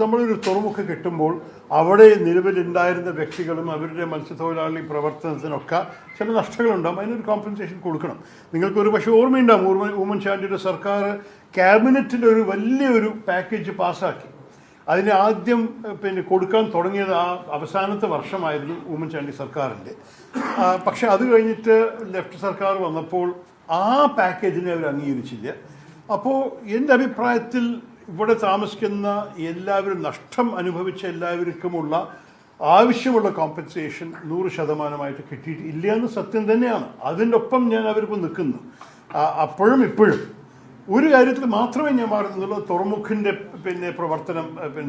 നമ്മളൊരു തുറമുഖം കിട്ടുമ്പോൾ അവിടെ നിലവിലുണ്ടായിരുന്ന വ്യക്തികളും അവരുടെ മത്സ്യത്തൊഴിലാളി പ്രവർത്തനത്തിനൊക്കെ ചില നഷ്ടങ്ങളുണ്ടാകും. അതിനൊരു കോമ്പൻസേഷൻ കൊടുക്കണം. നിങ്ങൾക്കൊരു പക്ഷേ ഓർമ്മയുണ്ടാകും, ഉമ്മൻചാണ്ടിയുടെ സർക്കാർ ക്യാബിനറ്റിലൊരു വലിയൊരു പാക്കേജ് പാസ്സാക്കി. അതിന് ആദ്യം കൊടുക്കാൻ തുടങ്ങിയത് ആ അവസാനത്തെ വർഷമായിരുന്നു ഉമ്മൻചാണ്ടി സർക്കാരിൻ്റെ. പക്ഷെ അത് കഴിഞ്ഞിട്ട് ലെഫ്റ്റ് സർക്കാർ വന്നപ്പോൾ ആ പാക്കേജിനെ അവർ അംഗീകരിച്ചില്ല. അപ്പോൾ എൻ്റെ അഭിപ്രായത്തിൽ ഇവിടെ താമസിക്കുന്ന എല്ലാവരും, നഷ്ടം അനുഭവിച്ച എല്ലാവർക്കുമുള്ള ആവശ്യമുള്ള കോമ്പൻസേഷൻ 100% കിട്ടിയിട്ടില്ല എന്ന് സത്യം തന്നെയാണ്. അതിൻ്റെ ഒപ്പം ഞാൻ അവരിപ്പോൾ നിൽക്കുന്നു. അപ്പോഴും ഇപ്പോഴും ഒരു കാര്യത്തിൽ മാത്രമേ ഞാൻ മാറുന്നുള്ളൂ, തുറമുഖിൻ്റെ പ്രവർത്തനം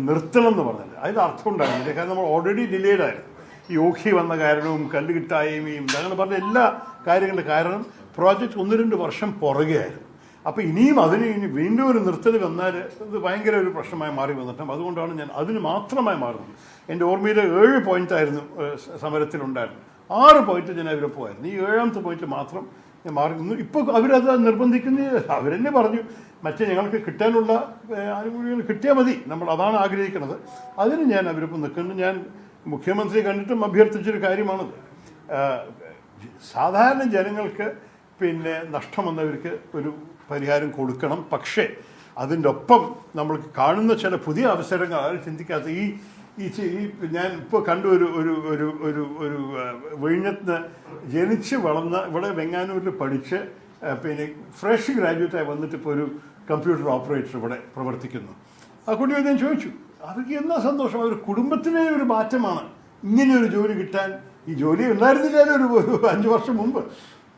നിർത്തണം എന്ന് പറഞ്ഞത്. അതിന് അർത്ഥം ഉണ്ടായിരുന്നില്ല. കാരണം നമ്മൾ ഓൾറെഡി ഡിലേഡ് ആയിരുന്നു. ഈ ഓഖി വന്ന കാരണവും കല്ല് കിട്ടായ്മയും അങ്ങനെ പറഞ്ഞ എല്ലാ കാര്യങ്ങളുടെ കാരണം പ്രോജക്റ്റ് 1-2 വർഷം പുറകെ ആയിരുന്നു. അപ്പോൾ ഇനിയും ഇനി വീണ്ടും ഒരു നിർത്തൽ വന്നാൽ ഇത് ഭയങ്കര ഒരു പ്രശ്നമായി മാറി വന്നിട്ടും അതുകൊണ്ടാണ് ഞാൻ അതിന് മാത്രമായി മാറുന്നത്. എൻ്റെ ഓർമ്മയിൽ 7 പോയിൻ്റായിരുന്നു സമരത്തിലുണ്ടായിരുന്നു. 6 പോയിന്റ് ഞാൻ അവരൊപ്പമായിരുന്നു. ഈ 7ാമത്തെ പോയിന്റ് മാത്രം ഞാൻ മാറി നിന്നു. ഇപ്പോൾ അവരത് നിർബന്ധിക്കുന്ന അവരെന്നെ പറഞ്ഞു, മറ്റേ ഞങ്ങൾക്ക് കിട്ടാനുള്ള ആനുകൂല്യങ്ങൾ കിട്ടിയാൽ മതി, നമ്മൾ അതാണ് ആഗ്രഹിക്കുന്നത്. അതിന് ഞാൻ അവരൊപ്പം നിൽക്കുന്നു. ഞാൻ മുഖ്യമന്ത്രിയെ കണ്ടിട്ടും അഭ്യർത്ഥിച്ചൊരു കാര്യമാണത്. സാധാരണ ജനങ്ങൾക്ക് നഷ്ടം വന്നവർക്ക് ഒരു പരിഹാരം കൊടുക്കണം. പക്ഷേ അതിൻ്റെ ഒപ്പം നമ്മൾ കാണുന്ന ചില പുതിയ അവസരങ്ങൾ ആരും ചിന്തിക്കാത്ത ഈ ഞാൻ ഇപ്പോൾ കണ്ടു ഒരു ഒരു ഒരു ഒരു വിഴിഞ്ഞത്ത് ജനിച്ച് വളർന്ന, ഇവിടെ വെങ്ങാനൂരിൽ പഠിച്ച് ഫ്രഷ് ഗ്രാജുവേറ്റായി വന്നിട്ട് ഇപ്പോൾ ഒരു കമ്പ്യൂട്ടർ ഓപ്പറേറ്റർ ഇവിടെ പ്രവർത്തിക്കുന്നു. ആ കുട്ടിയോട് ഞാൻ ചോദിച്ചു, അവർക്ക് എന്നാ സന്തോഷം, അവർ കുടുംബത്തിനെ ഒരു മാറ്റമാണ് ഇങ്ങനെയൊരു ജോലി കിട്ടാൻ. ഈ ജോലി ഉണ്ടായിരുന്നില്ല ഒരു 5 വർഷം മുമ്പ്.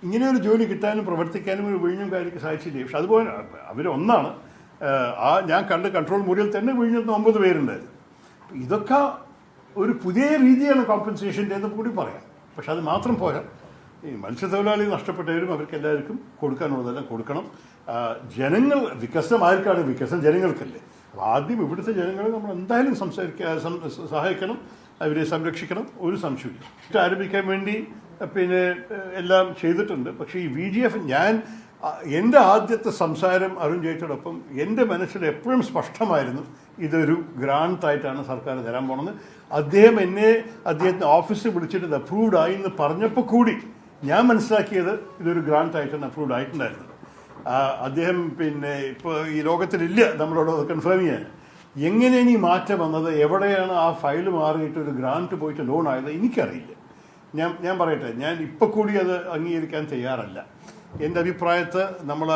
ഇങ്ങനെയൊരു ജോലി കിട്ടാനും പ്രവർത്തിക്കാനും ഒരു വിഴിഞ്ഞം കാര്യക്ക് സാധിച്ചില്ലേ. പക്ഷെ അതുപോലെ അവരൊന്നാണ്. ഞാൻ കണ്ട കൺട്രോൾ മുറിയിൽ തന്നെ വിഴിഞ്ഞത്ത് 9 പേരുണ്ടായിരുന്നു. ഇതൊക്കെ ഒരു പുതിയ രീതിയാണ് കോമ്പൻസേഷൻ്റെ എന്ന് കൂടി പറയാം. പക്ഷെ അത് മാത്രം പോരാ. ഈ മത്സ്യത്തൊഴിലാളി നഷ്ടപ്പെട്ടവരും അവർക്ക് എല്ലാവർക്കും കൊടുക്കാനുള്ളതെല്ലാം കൊടുക്കണം. ജനങ്ങൾ വികസനം ആർക്കാണ്? വികസനം ജനങ്ങൾക്കല്ലേ. അപ്പോൾ ആദ്യം ഇവിടുത്തെ ജനങ്ങളെ നമ്മൾ എന്തായാലും സഹായിക്കണം, അവരെ സംരക്ഷിക്കണം, ഒരു സംശയമില്ല. ആരംഭിക്കാൻ വേണ്ടി എല്ലാം ചെയ്തിട്ടുണ്ട്. പക്ഷേ ഈ VGF എൻ്റെ ആദ്യത്തെ സംസാരം അരുൺ ജെയ്റ്റ്ലിയോടൊപ്പം എൻ്റെ മനസ്സിൽ എപ്പോഴും സ്പഷ്ടമായിരുന്നു, ഇതൊരു ഗ്രാൻറ്റായിട്ടാണ് സർക്കാർ തരാൻ പോണത്. അദ്ദേഹത്തിന് ഓഫീസിൽ വിളിച്ചിട്ട് ഇത് അപ്രൂവ്ഡ് ആയി എന്ന് പറഞ്ഞപ്പോൾ കൂടി ഞാൻ മനസ്സിലാക്കിയത് ഇതൊരു ഗ്രാൻറ്റായിട്ടാണ് അപ്രൂവ്ഡ് ആയിട്ടുണ്ടായിരുന്നത്. അദ്ദേഹം ഇപ്പോൾ ഈ ലോകത്തിലില്ല നമ്മളോട് കൺഫേം ചെയ്യാൻ. എങ്ങനെയാണ് ഈ മാറ്റം വന്നത്, എവിടെയാണ് ആ ഫയൽ മാറിയിട്ട് ഒരു ഗ്രാൻറ്റ് പോയിട്ട് ലോൺ ആയത് എനിക്കറിയില്ല. ഞാൻ പറയട്ടെ, ഞാൻ ഇപ്പോൾ കൂടി അത് അംഗീകരിക്കാൻ തയ്യാറല്ല. എൻ്റെ അഭിപ്രായത്തിൽ നമ്മൾ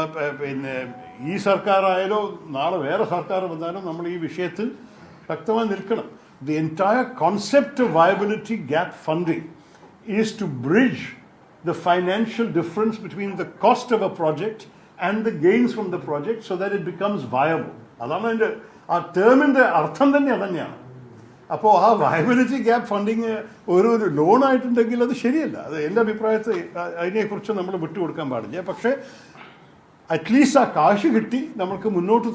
ഈ സർക്കാരായാലോ നാളെ വേറെ സർക്കാർ വന്നാലും നമ്മൾ ഈ വിഷയത്തിൽ ശക്തമായി നിൽക്കണം. The entire concept of viability gap funding is to bridge the financial difference between the cost of a project and the gains from the project so that it becomes viable. അതാണ് അതിൻ്റെ ആ ടേമിൻ്റെ അർത്ഥം തന്നെ അതന്നെയാണ്. അപ്പോൾ ആ വയബിലിറ്റി ഗ്യാപ്പ് ഫണ്ടിങ് ഒരു ലോണായിട്ടുണ്ടെങ്കിൽ അത് ശരിയല്ല. അത് എൻ്റെ അഭിപ്രായത്തിൽ അതിനെക്കുറിച്ച് നമ്മൾ വിട്ടുകൊടുക്കാൻ പാടില്ല. പക്ഷേ അറ്റ്ലീസ്റ്റ് ആ കാശ് കിട്ടി നമുക്ക് മുന്നോട്ട്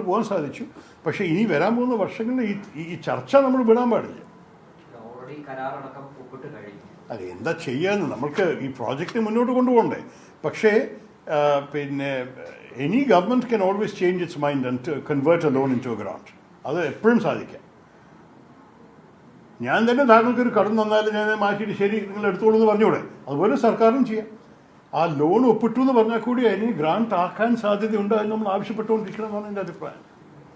പോകാൻ സാധിച്ചു. പക്ഷേ ഇനി വരാൻ പോകുന്ന വർഷങ്ങളിൽ ഈ ചർച്ച നമ്മൾ വിടാൻ പാടില്ല. അതെ, എന്താ ചെയ്യാന്ന്, നമ്മൾക്ക് ഈ പ്രോജക്റ്റ് മുന്നോട്ട് കൊണ്ടുപോകണ്ടേ. പക്ഷേ any government can always change its mind and convert a loan into a grant. അത് എപ്പോഴും സാധിക്കാം. ഞാൻ തന്നെ താങ്കൾക്കൊരു കടം തന്നാലും ഞാൻ മാറ്റിയിട്ട് ശരി നിങ്ങൾ എടുത്തോളൂ എന്ന് പറഞ്ഞുകൂടെ? അതുപോലെ സർക്കാരും ചെയ്യാം. ആ ലോൺ ഒപ്പിട്ടു എന്ന് പറഞ്ഞാൽ കൂടി അതിന് ഗ്രാന്റ് ആക്കാൻ സാധ്യതയുണ്ട്. അത് നമ്മൾ ആവശ്യപ്പെട്ടുകൊണ്ടിരിക്കണം എന്നാണ് എൻ്റെ അഭിപ്രായം.